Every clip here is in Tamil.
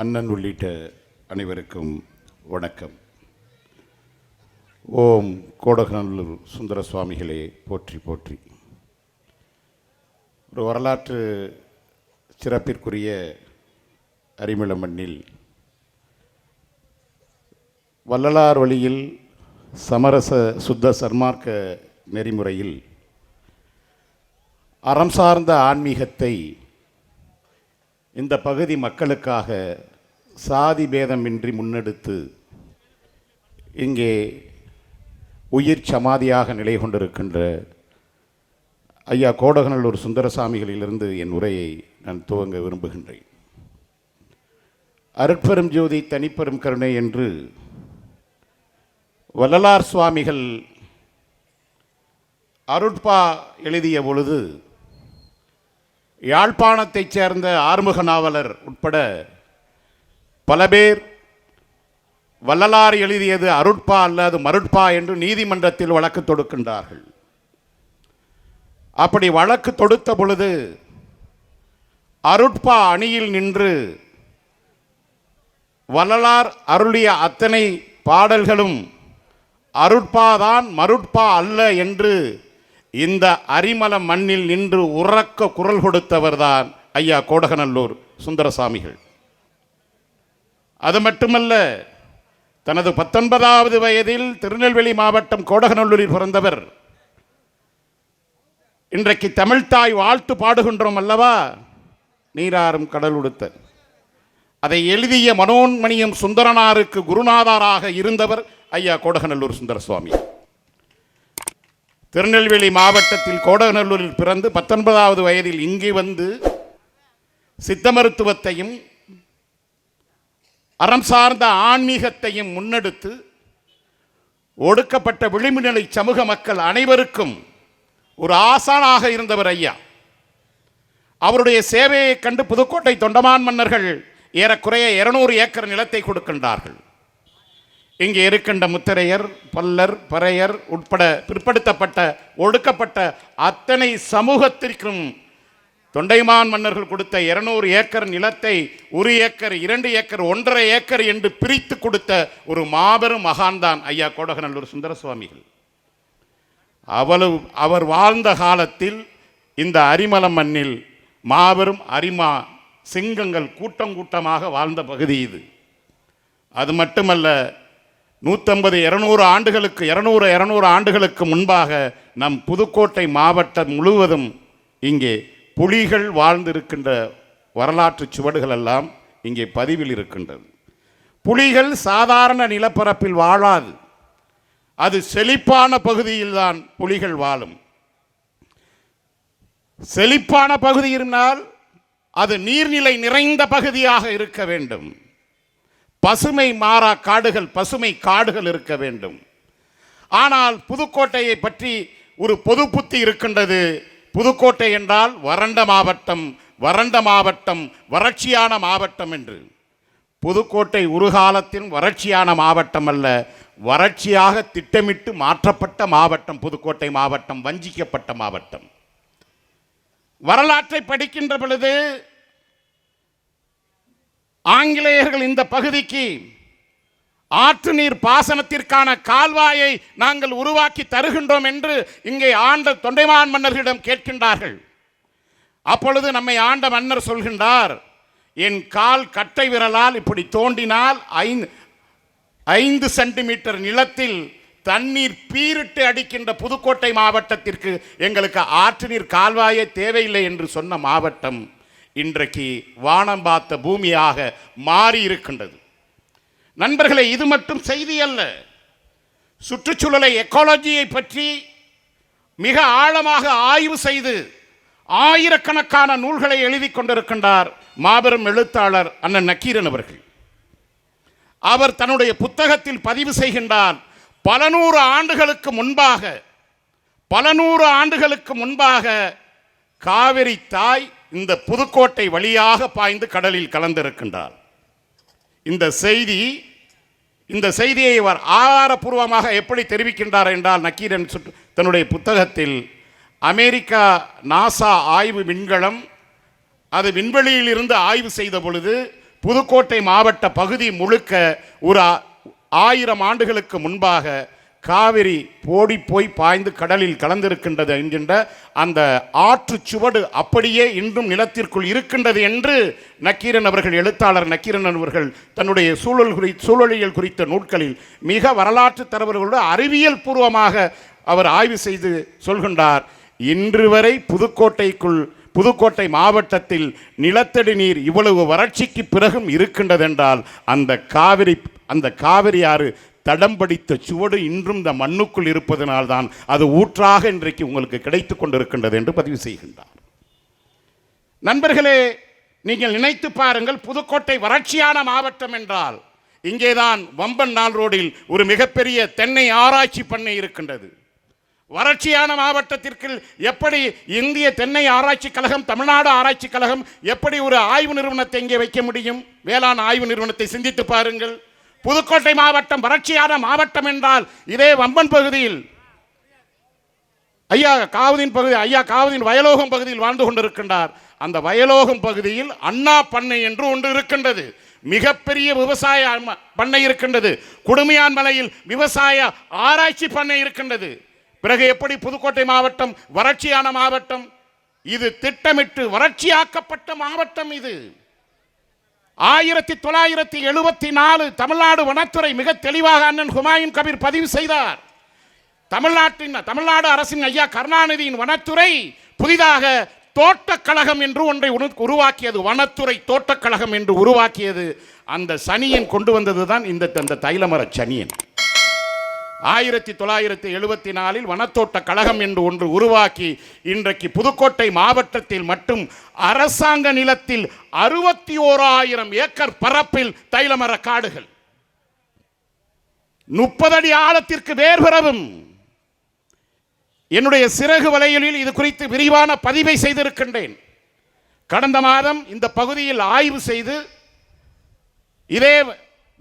அண்ணன் உள்ளிட்ட அனைவருக்கும் வணக்கம். ஓம் கோடகநல்லூர் சுந்தர சுவாமிகளே போற்றி போற்றி. ஒரு வரலாற்று சிறப்பிற்குரிய அரிமள மண்ணில் வள்ளலார் வழியில் சமரச சுத்த சன்மார்க்க நெறிமுறையில் அறம் சார்ந்த ஆன்மீகத்தை இந்த பகுதி மக்களுக்காக சாதி பேதமின்றி முன்னெடுத்து இங்கே உயிர் சமாதியாக நிலை கொண்டிருக்கின்ற ஐயா கோடகநல்லூர் சுந்தரசாமிகளிலிருந்து என் உரையை நான் துவங்க விரும்புகின்றேன். அருட்பெரும் ஜோதி தனிப்பெரும் கருணை என்று வள்ளலார் சுவாமிகள் அருட்பா எழுதிய பொழுது யாழ்ப்பாணத்தைச் சேர்ந்த ஆறுமுக நாவலர் உட்பட பல பேர் வள்ளலார் எழுதியது அருட்பா அல்லது மருட்பா என்று நீதிமன்றத்தில் வழக்கு தொடுக்கின்றார்கள். அப்படி வழக்கு தொடுத்த பொழுது அருட்பா அணியில் நின்று வள்ளலார் அருளிய அத்தனை பாடல்களும் அருட்பாதான் மருட்பா அல்ல என்று இந்த அரிமள மண்ணில் நின்று உறக்க குரல் கொடுத்தவர்தான் ஐயா கோடகநல்லூர் சுந்தரசாமிகள். அது மட்டுமல்ல, தனது 19வது வயதில் திருநெல்வேலி மாவட்டம் கோடகநல்லூரில் பிறந்தவர். இன்றைக்கு தமிழ்தாய் வாழ்த்து பாடுகின்றோம் அல்லவா, நீராறும் கடல் உடுத்த. அதை எழுதிய மனோன்மணியம் சுந்தரனாருக்கு குருநாதராக இருந்தவர் ஐயா கோடகநல்லூர் சுந்தரசுவாமி. திருநெல்வேலி மாவட்டத்தில் கோடகநல்லூரில் பிறந்து 19வது வயதில் இங்கே வந்து சித்த மருத்துவத்தையும் அறம் சார்ந்த ஆன்மீகத்தையும் முன்னெடுத்து ஒடுக்கப்பட்ட விளிம்புநிலை சமூக மக்கள் அனைவருக்கும் ஒரு ஆசானாக இருந்தவர் ஐயா. அவருடைய சேவையை கண்டு புதுக்கோட்டை தொண்டமான் மன்னர்கள் ஏறக்குறைய 200 ஏக்கர் நிலத்தை கொடுக்கின்றார்கள். இங்கே இருக்கின்ற முத்திரையர், பல்லர், பறையர் உட்பட பிற்படுத்தப்பட்ட ஒடுக்கப்பட்ட அத்தனை சமூகத்திற்கும் தொண்டைமான் மன்னர்கள் கொடுத்த 200 ஏக்கர் நிலத்தை 1 ஏக்கர், 2 ஏக்கர், 1.5 ஏக்கர் என்று பிரித்து கொடுத்த ஒரு மாபெரும் மகான்தான் ஐயா கோடகநல்லூர் சுந்தரசுவாமிகள். அவர் வாழ்ந்த காலத்தில் இந்த அரிமள மண்ணில் மாபெரும் அரிமா சிங்கங்கள் கூட்டம் கூட்டமாக வாழ்ந்த பகுதி இது. அது மட்டுமல்ல, 150-200 ஆண்டுகளுக்கு முன்பாக நம் புதுக்கோட்டை மாவட்டம் முழுவதும் இங்கே புலிகள் வாழ்ந்திருக்கின்ற வரலாற்று சுவடுகள் எல்லாம் இங்கே பதிவில் இருக்கின்றது. புலிகள் சாதாரண நிலப்பரப்பில் வாழாது, அது செழிப்பான பகுதியில்தான் புலிகள் வாழும். செழிப்பான பகுதி இருந்தால் அது நீர்நிலை நிறைந்த பகுதியாக இருக்க வேண்டும். பசுமை மாறா காடுகள், பசுமை காடுகள் இருக்க வேண்டும். ஆனால் புதுக்கோட்டையை பற்றி ஒரு பொது புத்தி இருக்கின்றது. புதுக்கோட்டை என்றால் வறண்ட மாவட்டம், வறண்ட மாவட்டம், வறட்சியான மாவட்டம் என்று. புதுக்கோட்டை ஒரு காலத்தில் வறட்சியான மாவட்டம் அல்ல, வறட்சியாக திட்டமிட்டு மாற்றப்பட்ட மாவட்டம் புதுக்கோட்டை மாவட்டம், வஞ்சிக்கப்பட்ட மாவட்டம். வரலாற்றை படிக்கின்ற பொழுது ஆங்கிலேயர்கள் இந்த பகுதிக்கு ஆற்று நீர் பாசனத்திற்கான கால்வாயை நாங்கள் உருவாக்கி தருகின்றோம் என்று இங்கே ஆண்ட தொண்டைமான் மன்னர்களிடம் கேட்கின்றார்கள். அப்பொழுது நம்மை ஆண்ட மன்னர் சொல்கின்றார், என் கால் கட்டை விரலால் இப்படி தோண்டினால் 5 சென்டிமீட்டர் நிலத்தில் தண்ணீர் பீரிட்டு அடிக்கின்ற புதுக்கோட்டை மாவட்டத்திற்கு எங்களுக்கு ஆற்று நீர் கால்வாயே தேவையில்லை என்று சொன்ன மாவட்டம் இன்றைக்கு வானம் பார்த்த பூமியாக மாறி இருக்கின்றது. நண்பர்களே, இது மட்டும் செய்தி அல்ல. சுற்றுச்சூழலை, எக்காலஜியை பற்றி மிக ஆழமாக ஆய்வு செய்து ஆயிரக்கணக்கான நூல்களை எழுதி கொண்டிருக்கின்றார் மாபெரும் எழுத்தாளர் அண்ணன் நக்கீரன் அவர்கள். அவர் தன்னுடைய புத்தகத்தில் பதிவு செய்கின்றார், பல நூறு ஆண்டுகளுக்கு முன்பாக காவிரி தாய் இந்த புதுக்கோட்டை வழியாக பாய்ந்து கடலில் கலந்திருக்கின்றார். இந்த செய்தியை அவர் ஆதாரபூர்வமாக எப்படி தெரிவிக்கின்றார் என்றால், நக்கீரன் தன்னுடைய புத்தகத்தில் அமெரிக்கா நாசா ஆய்வு விண்கலம் அது விண்வெளியில் இருந்து ஆய்வு செய்த பொழுது புதுக்கோட்டை மாவட்ட பகுதி முழுக்க ஒரு 1000 ஆண்டுகளுக்கு முன்பாக காவிரி போய் பாய்ந்து கடலில் கலந்திருக்கின்றது என்கின்ற அந்த ஆற்று சுவடு அப்படியே இன்றும் நிலத்திற்குள் இருக்கின்றது என்று நக்கீரன் அவர்கள், எழுத்தாளர் நக்கீரன் அவர்கள் தன்னுடைய சூழலியல் குறித்த நூல்களில் மிக வரலாற்று தரவர்களோடு அறிவியல் பூர்வமாக அவர் ஆய்வு செய்து சொல்கின்றார். இன்று வரை புதுக்கோட்டை மாவட்டத்தில் நிலத்தடி நீர் இவ்வளவு வறட்சிக்கு பிறகும் இருக்கின்றதென்றால் அந்த காவிரி ஆறு தடம் படித்த சுவடு இன்றும் இந்த மண்ணுக்குள் இருப்பதனால்தான் அது ஊற்றாக இன்றைக்கு உங்களுக்கு கிடைத்து கொண்டிருக்கின்றது என்று பதிவு செய்கின்றார். நண்பர்களே, நீங்கள் நினைத்து பாருங்கள், புதுக்கோட்டை வறட்சியான மாவட்டம் என்றால் இங்கேதான் வம்பன் நாள் ரோடில் ஒரு மிகப்பெரிய தென்னை ஆராய்ச்சி பண்ணை இருக்கின்றது. வறட்சியான மாவட்டத்திற்கு எப்படி இந்திய தென்னை ஆராய்ச்சி கழகம், தமிழ்நாடு ஆராய்ச்சி கழகம் எப்படி ஒரு ஆய்வு நிறுவனத்தை இங்கே வைக்க முடியும்? வேளாண் ஆய்வு நிறுவனத்தை சிந்தித்து பாருங்கள். புதுக்கோட்டை மாவட்டம் வறட்சியான மாவட்டம் என்றால் இதே வம்பன் பகுதியில் ஐயா காவதின் வயலோகம் பகுதியில் வாழ்ந்து கொண்டிருக்கின்றார். அந்த வயலோகம் பகுதியில் அண்ணா பண்ணை என்று ஒன்று இருக்கின்றது. மிகப்பெரிய விவசாய பண்ணை இருக்கின்றது. குடுமியான் மலையில் விவசாய ஆராய்ச்சி பண்ணை இருக்கின்றது. பிறகு எப்படி புதுக்கோட்டை மாவட்டம் வறட்சியான மாவட்டம்? இது திட்டமிட்டு வறட்சியாக்கப்பட்ட மாவட்டம். இது 1974 தமிழ்நாடு வனத்துறை மிக தெளிவாக அண்ணன் ஹுமாயூன் கபீர் பதிவு செய்தார். தமிழ்நாடு அரசின் ஐயா கருணாநிதியின் வனத்துறை புதிதாக தோட்டக்கழகம் என்று ஒன்றை உருவாக்கியது. வனத்துறை தோட்டக்கழகம் என்று உருவாக்கியது. அந்த சனியன் கொண்டு வந்ததுதான் இந்த தைலமர சனியன். 1974 வனத்தோட்ட கழகம் என்று ஒன்று உருவாக்கி இன்றைக்கு புதுக்கோட்டை மாவட்டத்தில் மட்டும் அரசாங்க நிலத்தில் 61,000 ஏக்கர் பரப்பில் தைலமர காடுகள் 30 அடி ஆழத்திற்கு வேர் பெறவும். என்னுடைய சிறகு வலையலில் இது குறித்து விரிவான பதிவை செய்திருக்கின்றேன். கடந்த மாதம் இந்த பகுதியில் ஆய்வு செய்து இதே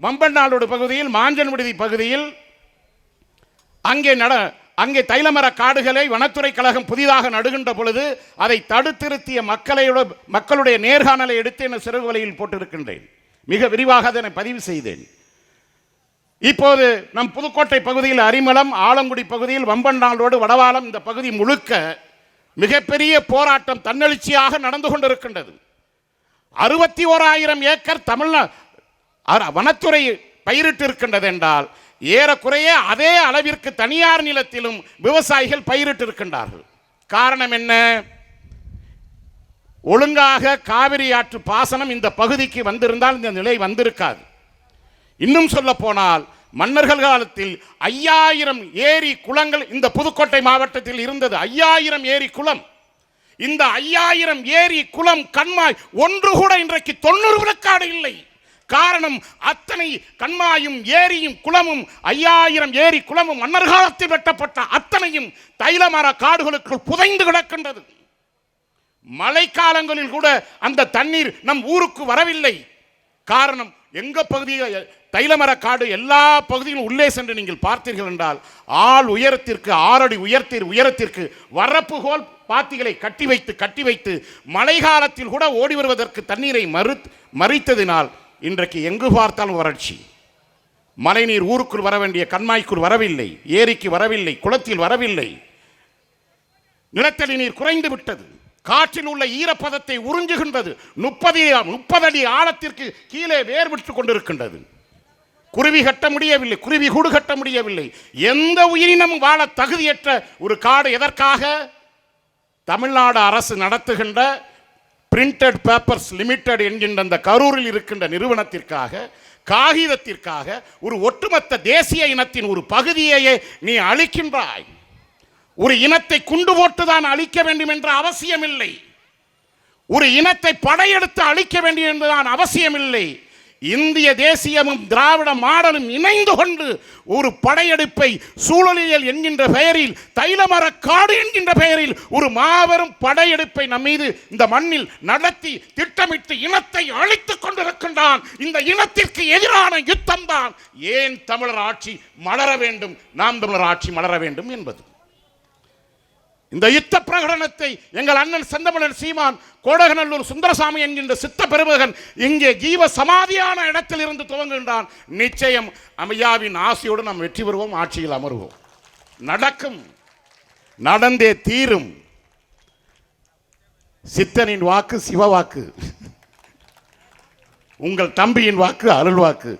வம்பன்னாளோடு பகுதியில் மாஞ்சன் விடுதி பகுதியில் அங்கே தைலமர காடுகளை வனத்துறை கழகம் புதிதாக நடுகின்ற பொழுது அதை தடுத்திருத்திய மக்களுடைய நேர்காணலை எடுத்து என சிறகு வலையில் போட்டிருக்கின்றேன். மிக விரிவாக அதனை பதிவு செய்தேன். இப்போது நம் புதுக்கோட்டை பகுதியில் அரிமளம், ஆலங்குடி பகுதியில் வம்பன்னாளோடு, வடவாளம் இந்த பகுதி முழுக்க மிகப்பெரிய போராட்டம் தன்னெழுச்சியாக நடந்து கொண்டிருக்கின்றது. 61,000 ஏக்கர் வனத்துறை பயிரிட்டு இருக்கின்றது என்றால் ஏறக்குறைய அதே அளவிற்கு தனியார் நிலத்திலும் விவசாயிகள் பயிரிட்டு இருக்கின்றார்கள். காரணம் என்ன? ஒழுங்காக காவிரி ஆற்று பாசனம் இந்த பகுதிக்கு வந்திருந்தால் இந்த நிலை வந்திருக்காது. இன்னும் சொல்ல போனால் மன்னர்கள் காலத்தில் 5000 ஏரி குளங்கள் இந்த புதுக்கோட்டை மாவட்டத்தில் இருந்தது. 5000 ஏரி குளம். இந்த 5000 ஏரி குளம் கண்மாய் ஒன்று கூட இன்றைக்கு 90 விழுக்காடு இல்லை. காரணம், அத்தனை கண்மாயும் ஏரியும் குளமும் 5000 ஏரி குளமும் மன்னர் காலத்தில் வெட்டப்பட்ட அத்தனையும் தைலமர காடுகளுக்குள் புதைந்து கிடக்கின்றது. மழைக்காலங்களில் கூட அந்த தண்ணீர் நம் ஊருக்கு வரவில்லை. காரணம், எங்க பகுதியில் தைலமர காடு எல்லா பகுதியிலும் உள்ளே சென்று நீங்கள் பார்த்தீர்கள் என்றால் ஆள் உயரத்திற்கு 6 அடி உயரத்திற்கு வரப்பு கோல் பாத்திகளை கட்டி வைத்து மழை காலத்தில் கூட ஓடி வருவதற்கு தண்ணீரை மறித்ததினால் இன்றைக்கு எங்கு பார்த்தாலும் வறட்சி. மழைநீர் ஊருக்குள் வர வேண்டிய கண்மாய்க்குள் வரவில்லை, ஏரிக்கு வரவில்லை, குளத்தில் வரவில்லை. நிலத்தடி நீர் குறைந்து விட்டது. காற்றில் உள்ள ஈரப்பதத்தை உறிஞ்சுகின்றது. 30 அடி ஆழத்திற்கு கீழே வேர் விட்டுக் கொண்டிருக்கின்றது. குருவி கட்ட முடியவில்லை, குருவி கூடு கட்ட முடியவில்லை. எந்த உயிரினமும் வாழ தகுதியற்ற ஒரு காடு. எதற்காக? தமிழ்நாடு அரசு நடத்துகின்ற பிரிண்டட் பேப்பர்ஸ் லிமிடெட் என்கின்ற அந்த கரூரில் இருக்கின்ற நிறுவனத்திற்காக, காகிதத்திற்காக ஒரு ஒட்டுமொத்த தேசிய இனத்தின் ஒரு பகுதியையே நீ அழிக்கின்றாய். ஒரு இனத்தை குண்டு போட்டுதான் அழிக்க வேண்டும் என்ற அவசியமில்லை. ஒரு இனத்தை படையெடுத்து அழிக்க வேண்டும் என்றுதான் அவசியமில்லை. இந்திய தேசியமும் திராவிட மாடலும் இணைந்து கொண்டு ஒரு படையெடுப்பை சூழலியல் என்கின்ற பெயரில், தைலமர காடு என்கின்ற பெயரில் ஒரு மாபெரும் படையெடுப்பை நம் மீது இந்த மண்ணில் நடத்தி திட்டமிட்டு இனத்தை அழித்துக் கொண்டிருக்கின்றான். இந்த இனத்திற்கு எதிரான யுத்தம் தான் ஏன் தமிழர் ஆட்சி மலர வேண்டும், நாம் தமிழர் ஆட்சி மலர வேண்டும் என்பது. இந்த யுத்த பிரகடனத்தை எங்கள் அண்ணன் செந்தமிழன் சீமான் கோடகநல்லூர் சுந்தரசாமி என்கின்ற சித்த பெருமகன் இங்கே ஜீவ சமாதியான இடத்தில் இருந்து துவங்குகின்றான். நிச்சயம் ஐயாவின் ஆசையோடு நாம் வெற்றி பெறுவோம், ஆட்சியில் அமர்வோம். நடக்கும், நடந்தே தீரும். சித்தனின் வாக்கு சிவ வாக்கு, உங்கள் தம்பியின் வாக்கு அருள் வாக்கு.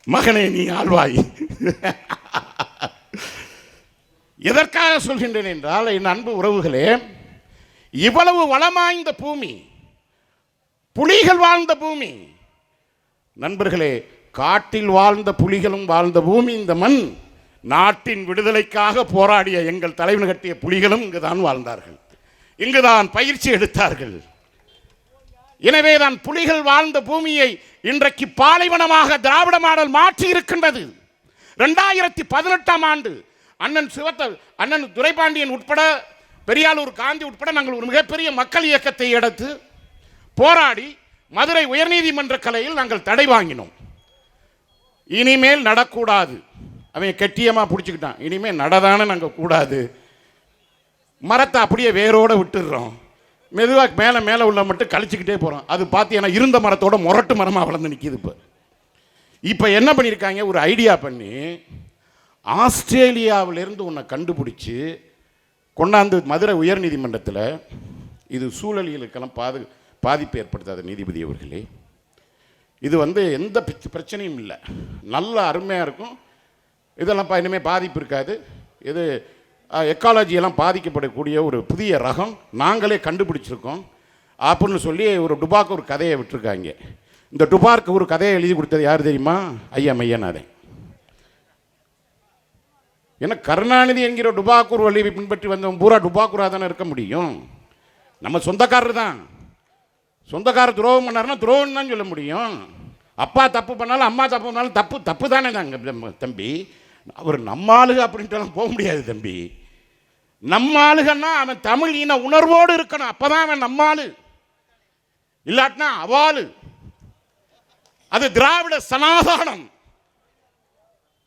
மகனே நீ ஆழ்வாய். எதற்காக சொல்கின்றேன் என்றால், என் அன்பு உறவுகளே, இவ்வளவு வளமாய்ந்த பூமி, புலிகள் வாழ்ந்த பூமி நண்பர்களே, காட்டில் வாழ்ந்த புலிகளும் வாழ்ந்த பூமி இந்த மண். நாட்டின் விடுதலைக்காக போராடிய எங்கள் தலைவன் கட்டிய புலிகளும் இங்குதான் வாழ்ந்தார்கள், இங்குதான் பயிற்சி எடுத்தார்கள். எனவேதான் புலிகள் வாழ்ந்த பூமியை இன்றைக்கு பாலைவனமாக திராவிட மாடல் மாற்றி இருக்கின்றது. 2018ஆம் ஆண்டு அண்ணன் துரைபாண்டியன் உட்பட, பெரியாளூர் காந்தி உட்பட நாங்கள் ஒரு மிகப்பெரிய மக்கள் இயக்கத்தை எடுத்து போராடி மதுரை உயர்நீதிமன்ற கலையில் நாங்கள் தடை வாங்கினோம். இனிமேல் நடக்கூடாது. அவன் கெட்டியமா பிடிச்சிக்கிட்டான். இனிமேல் நடதானே நாங்கள் கூடாது, மரத்தை அப்படியே வேரோட விட்டுடுறோம், மெதுவாக மேலே மேலே உள்ள மட்டும் கழிச்சுக்கிட்டே போகிறோம். அது பார்த்தீங்கன்னா இருந்த மரத்தோட முரட்டு மரமாக வளர்ந்து நிற்கிது. இப்போ என்ன பண்ணியிருக்காங்க, ஒரு ஐடியா பண்ணி ஆஸ்திரேலியாவிலிருந்து உன்னை கண்டுபிடிச்சி கொண்டாந்து மதுரை உயர்நீதிமன்றத்தில், இது சூழலியலுக்கெல்லாம் பாதிப்பு ஏற்படுத்தாத நீதிபதி அவர்களே, இது எந்த பிரச்சனையும் இல்லை, நல்ல அருமையாக இருக்கும், இதெல்லாம் இனிமேல் பாதிப்பு இருக்காது, இது எக்காலஜியெல்லாம் பாதிக்கப்படக்கூடிய ஒரு புதிய ரகம் நாங்களே கண்டுபிடிச்சிருக்கோம் அப்படின்னு சொல்லி ஒரு டுபாக்கு ஒரு கதையை விட்டுருக்காங்க. இந்த டுபார்க்கு ஒரு கதையை எழுதி கொடுத்தது யார் தெரியுமா? ஐயா மையனாரே. ஏன்னா கருணாநிதி என்கிற டுபாக்கூர் வழியை பின்பற்றி வந்தவன் பூரா டுபாக்கூராக தானே இருக்க முடியும். நம்ம சொந்தக்காரர் தான். சொந்தக்காரர் துரோகம் பண்ணாருன்னா துரோகம் தான் சொல்ல முடியும். அப்பா தப்பு பண்ணாலும் அம்மா தப்பு பண்ணாலும் தப்பு தானே தாங்க தம்பி. அவர் நம்ம ஆளுக அப்படின்ட்டு போக முடியாது தம்பி. நம்ம ஆளுகன்னா அவன் தமிழ் இன உணர்வோடு இருக்கணும், அப்பதான் அவன் நம்ம ஆளு, இல்லாட்டினா அவாளு. அது திராவிட சனாதானம்.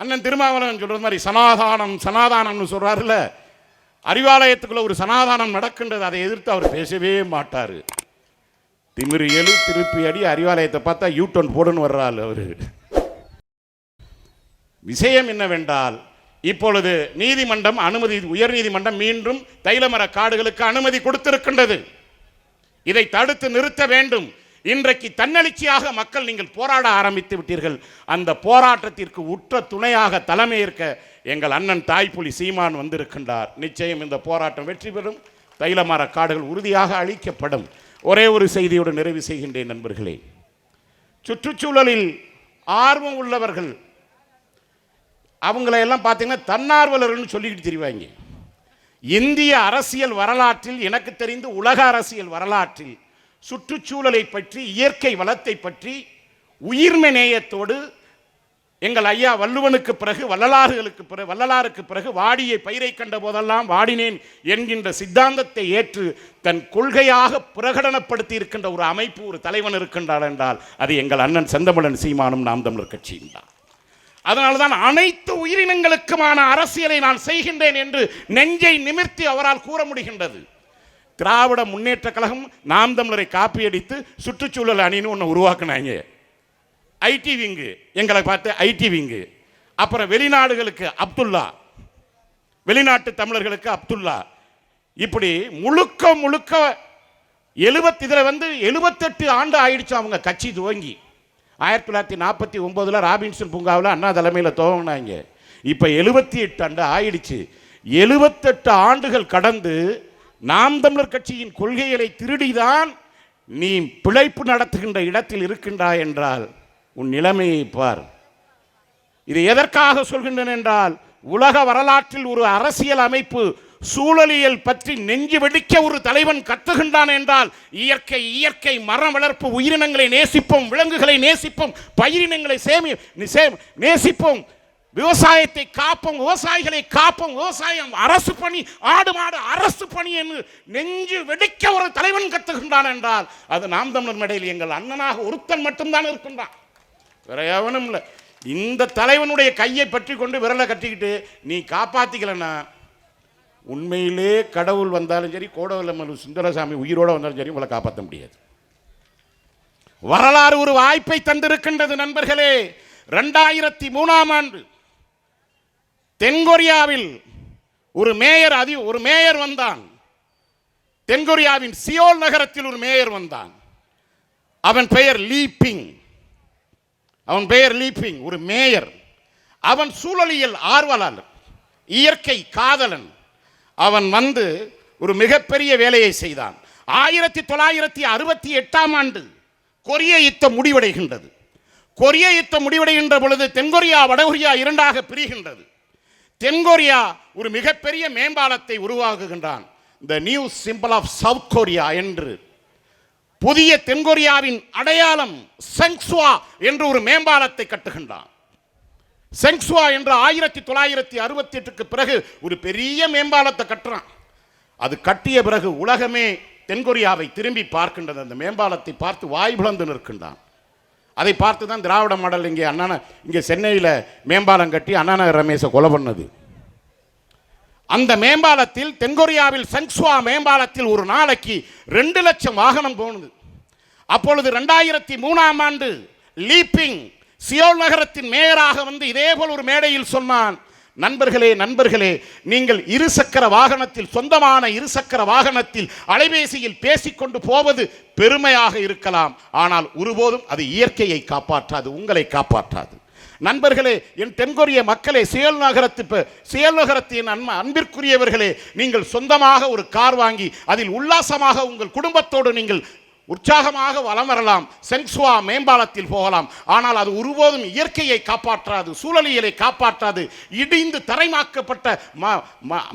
அண்ணன் திருமாவளவன் சொல்றது மாதிரி சனாதானம் சனாதானம்னு சொல்றாருல, அறிவாலயத்துக்குள்ள ஒரு சனாதானம் நடக்கின்றது, அதை எதிர்த்து அவர் பேசவே மாட்டார். திமிரு எழு திருப்பி அடி, அறிவாலயத்தை பார்த்தா யூ-டர்ன் போடுன்னு வர்றாள் அவரு. விஷயம் என்னவென்றால், இப்பொழுது நீதிமன்றம் அனுமதி, உயர் நீதிமன்றம் மீண்டும் தைலமர காடுகளுக்கு அனுமதி கொடுத்திருக்கின்றது. இதை தடுத்து நிறுத்த வேண்டும். இன்றைக்கு தன்னெழுச்சியாக மக்கள் நீங்கள் போராட ஆரம்பித்து விட்டீர்கள். அந்த போராட்டத்திற்கு உற்ற துணையாக தலைமையேற்க எங்கள் அண்ணன் தாய்ப்புலி சீமான் வந்திருக்கின்றார். நிச்சயம் இந்த போராட்டம் வெற்றி பெறும், தைலமர காடுகள் உறுதியாக அழிக்கப்படும். ஒரே ஒரு செய்தியோடு நிறைவு செய்கின்றேன் நண்பர்களே. சுற்றுச்சூழலில் ஆர்வம் உள்ளவர்கள் அவங்களையெல்லாம் பார்த்தீங்கன்னா தன்னார்வலர்கள்னு சொல்லிக்கிட்டு தெரிவாங்க. இந்திய அரசியல் வரலாற்றில், எனக்கு தெரிந்து உலக அரசியல் வரலாற்றில், சுற்றுச்சூழலை பற்றி, இயற்கை வளத்தை பற்றி உயிர்மை நேயத்தோடு எங்கள் ஐயா வள்ளுவனுக்கு பிறகு வள்ளலாருக்கு பிறகு வாடியை பயிரை கண்ட போதெல்லாம் வாடினேன் என்கின்ற சித்தாந்தத்தை ஏற்று தன் கொள்கையாக பிரகடனப்படுத்தி இருக்கின்ற ஒரு அமைப்பு, ஒரு தலைவன் இருக்கின்றார் என்றால் அது எங்கள் அண்ணன் செந்தமிழன் சீமானும் நாம் தமிழர் கட்சியும் தான். அதனால்தான் அனைத்து உயிரினங்களுக்குமான அரசியலை நான் செய்கின்றேன் என்று நெஞ்சை நிமிர்த்தி அவரால் கூற முடிகின்றது. திராவிட முன்னேற்ற கழகம் நாம் தமிழரை காப்பியடித்து சுற்றுச்சூழல் அணின்னு ஒன்று உருவாக்குனாங்க. ஐடி விங்கு, எங்களை பார்த்து ஐடி விங்கு. அப்புறம் வெளிநாடுகளுக்கு அப்துல்லா, வெளிநாட்டு தமிழர்களுக்கு அப்துல்லா. இப்படி முழுக்க இதில் 78 ஆண்டு ஆயிடுச்சு அவங்க கட்சி துவங்கி. 1949 ராபின்சன் பூங்காவில் அண்ணா தலைமையில் துவங்கினாங்க. இப்போ 78 ஆண்டு ஆயிடுச்சு. 78 ஆண்டுகள் கடந்து நாம் தமிழர் கட்சியின் கொள்கைகளை திருடிதான் நீ பிழைப்பு நடத்துகின்ற இடத்தில் இருக்கின்றாய் என்றால் உன் நிலைமையை பார். இது எதற்காக சொல்கின்றேன் என்றால், உலக வரலாற்றில் ஒரு அரசியல் அமைப்பு சூழலியல் பற்றி நெஞ்சு வெடிக்க ஒரு தலைவன் கத்துகின்றான் என்றால், இயற்கை மரம் வளர்ப்பு, உயிரினங்களை நேசிப்போம், விலங்குகளை நேசிப்போம், பயிரினங்களை நேசிப்போம், விவசாயத்தை காப்போம், விவசாயிகளை காப்போம், விவசாயம் அரசு பணி, ஆடு மாடு அரசு பணி என்று நெஞ்சு வெடிக்க ஒரு தலைவன் கத்துகின்றான் என்றால் அது நாம் தமிழர் மேடையில் எங்கள் அண்ணனாக ஒருத்தன் மட்டும்தான் இருக்கின்றான், வேற எவனும் இல்லை. இந்த தலைவனுடைய கையை பற்றி கொண்டு விரலை கட்டிக்கிட்டு நீ காப்பாத்திக்கலன்னா உண்மையிலே கடவுள் வந்தாலும் சரி, கோடவல்லமல்லூர் சுந்தரசாமி உயிரோடு வந்தாலும் சரி, உங்களை காப்பாற்ற முடியாது. வரலாறு ஒரு வாய்ப்பை தந்திருக்கின்றது நண்பர்களே. 2003ஆம் ஆண்டு தென்கொரியாவில் ஒரு மேயர் வந்தான். தென்கொரியாவின் சியோல் நகரத்தில் ஒரு மேயர் வந்தான். அவன் பெயர் லீபிங். ஒரு மேயர். அவன் சூழலியல் ஆர்வலர், இயற்கை காதலன். அவன் வந்து ஒரு மிகப்பெரிய வேலையை செய்தான். 1968ஆம் ஆண்டு கொரிய யுத்தம் முடிவடைகின்றது. கொரிய யுத்தம் முடிவடைகின்ற பொழுது தென்கொரியா வடகொரியா இரண்டாக பிரிகின்றது. தென்கொரியா ஒரு மிகப்பெரிய மேம்பாலத்தை உருவாக்குகின்றான். The new symbol of South Korea என்று புதிய தென்கொரியாவின் அடையாளம் செங்சுவா என்று ஒரு மேம்பாலத்தை கட்டுகின்றான். செங்சுவா என்று 1968க்கு பிறகு ஒரு பெரிய மேம்பாலத்தை கட்டுறான். அது கட்டிய பிறகு உலகமே தென்கொரியாவை திரும்பி பார்க்கின்றது. அந்த மேம்பாலத்தை பார்த்து வாய் பிளந்து நிற்கின்றான். அதை பார்த்து தான் திராவிட மாடல் இங்கே சென்னையில் மேம்பாலம் கட்டி அண்ணா ரமேஷை கொலை பண்ணது. அந்த மேம்பாலத்தில், தென்கொரியாவில் செங்சுவா மேம்பாலத்தில் ஒரு நாளைக்கு 2 லட்சம் வாகனம் போனது. அப்பொழுது 2003ஆம் ஆண்டு லீபிங் சியோல் நகரத்தின் மேயராக வந்து இதேபோல் ஒரு மேடையில் சொன்னான், நண்பர்களே, நீங்கள் இருசக்கர வாகனத்தில், சொந்தமான இருசக்கர வாகனத்தில் அலைபேசியில் பேசிக்கொண்டு போவது பெருமையாக இருக்கலாம், ஆனால் ஒருபோதும் அது இயற்கையை காப்பாற்றாது, உங்களை காப்பாற்றாது. நண்பர்களே, என் தென்கொரிய மக்களே, சியோல் நகரத்தின் அன்பிற்குரியவர்களே, நீங்கள் சொந்தமாக ஒரு கார் வாங்கி அதில் உல்லாசமாக உங்கள் குடும்பத்தோடு நீங்கள் உற்சாகமாக வலம் வரலாம், செங்சுவா மேம்பாலத்தில் போகலாம். ஆனால் அது ஒருபோதும் இயற்கையை காப்பாற்றாது, சூழலியலை காப்பாற்றாது, இடிந்து தரைமாக்கப்பட்ட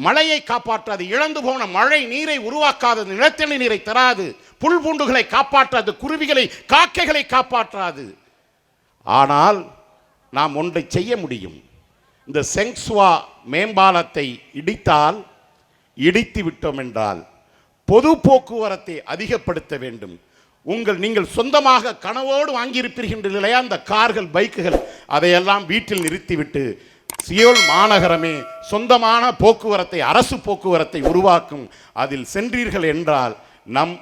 மழையை காப்பாற்றாது, இழந்து போன மழை நீரை உருவாக்காதது, நிலத்தடி நீரை தராது, புல் பூண்டுகளை காப்பாற்றாது, குருவிகளை காக்கைகளை காப்பாற்றாது. ஆனால் நாம் ஒன்றை செய்ய முடியும். இந்த செங்சுவா மேம்பாலத்தை இடித்து விட்டோம் என்றால் பொது போக்குவரத்தை அதிகப்படுத்த வேண்டும். நீங்கள் சொந்தமாக கனவோடு வாங்கியிருப்பீர்கள் இல்லையா, அந்த கார்கள், பைக்குகள், அதையெல்லாம் வீட்டில் நிறுத்திவிட்டு சியோல் மாநகரமே சொந்தமான போக்குவரத்தை, அரசு போக்குவரத்தை உருவாக்கும். அதில் சென்றீர்கள் என்றால் நம்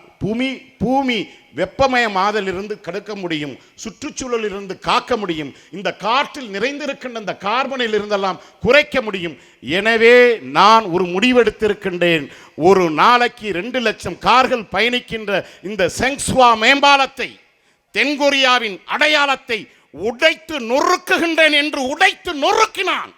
பூமி வெப்பமயமாதலிருந்து தடுக்க முடியும், சுற்றுச்சூழலிலிருந்து காக்க முடியும், இந்த காற்றில் நிறைந்திருக்கின்ற இந்த கார்பனில் இருந்தெல்லாம் குறைக்க முடியும். எனவே நான் ஒரு முடிவெடுத்திருக்கின்றேன். ஒரு நாளைக்கு 2 லட்சம் கார்கள் பயணிக்கின்ற இந்த செங்சுவா மேம்பாலத்தை, தென்கொரியாவின் அடையாளத்தை உடைத்து நொறுக்குகின்றேன் என்று உடைத்து நொறுக்கினான்.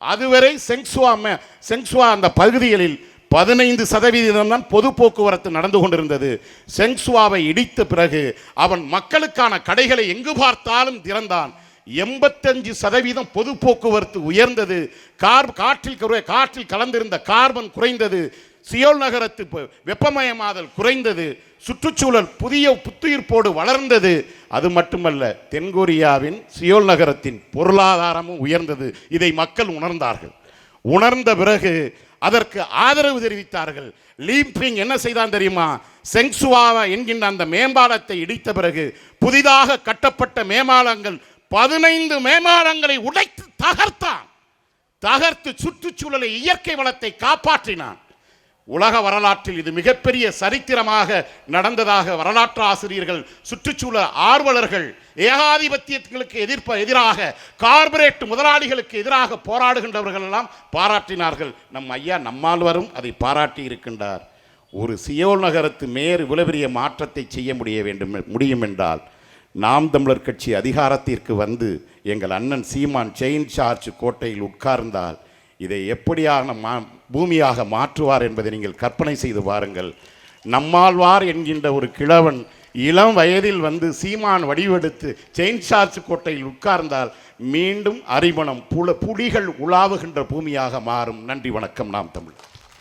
அதுவரை செங்சுவா அந்த பகுதிகளில் 15% தான் பொது போக்குவரத்து நடந்து கொண்டிருந்தது. செங்சுவாவை இடித்த பிறகு அவன் மக்களுக்கான கடைகளை எங்கு பார்த்தாலும் திறந்தான். 85% பொது போக்குவரத்து உயர்ந்தது. காற்றில் கலந்திருந்த கார்பன் குறைந்தது. சியோல் நகரத்து வெப்பமயமாதல் குறைந்தது. சுற்றுச்சூழல் புதிய புத்துயிர்ப்போடு வளர்ந்தது. அது மட்டுமல்ல, தென்கொரியாவின் சியோல் நகரத்தின் பொருளாதாரமும் உயர்ந்தது. இதை மக்கள் உணர்ந்தார்கள். உணர்ந்த பிறகு அதற்கு ஆதரவு தெரிவித்தார்கள். லீபிங் என்ன செய்தான் தெரியுமா? செங்சுவா என்கின்ற அந்த மேம்பாலத்தை இடித்த பிறகு புதிதாக கட்டப்பட்ட மேம்பாலங்கள் 15 மேம்பாலங்களை உடைத்து தகர்த்து சுற்றுச்சூழலை, இயற்கை வளத்தை காப்பாற்றினான். உலக வரலாற்றில் இது மிகப்பெரிய சரித்திரமாக நடந்ததாக வரலாற்று ஆசிரியர்கள், சுற்றுச்சூழல் ஆர்வலர்கள், ஏகாதிபத்தியங்களுக்கு எதிராக, கார்ப்பரேட் முதலாளிகளுக்கு எதிராக போராடுகின்றவர்கள் எல்லாம் பாராட்டினார்கள். நம் ஐயா நம்மாழ்வாரும் அதை பாராட்டி இருக்கின்றார். ஒரு சியோல் நகரத்து மேயர் இவ்வளவு பெரிய மாற்றத்தை செய்ய முடியும் என்றால், நாம் தமிழர் கட்சி அதிகாரத்திற்கு வந்து எங்கள் அண்ணன் சீமான் செயின் சார்ஜ் கோட்டையில் உட்கார்ந்தால் இதை எப்படியான பூமியாக மாற்றுவார் என்பதை நீங்கள் கற்பனை செய்து பாருங்கள். நம்மாழ்வார் என்கின்ற ஒரு கிழவன் இளம் வயதில் வந்து சீமான் வடிவெடுத்து செயின் சார்ஜ் கோட்டையில் உட்கார்ந்தால் மீண்டும் அரிமணம் புலிகள் உலாவுகின்ற பூமியாக மாறும். நன்றி, வணக்கம். நாம் தமிழ்.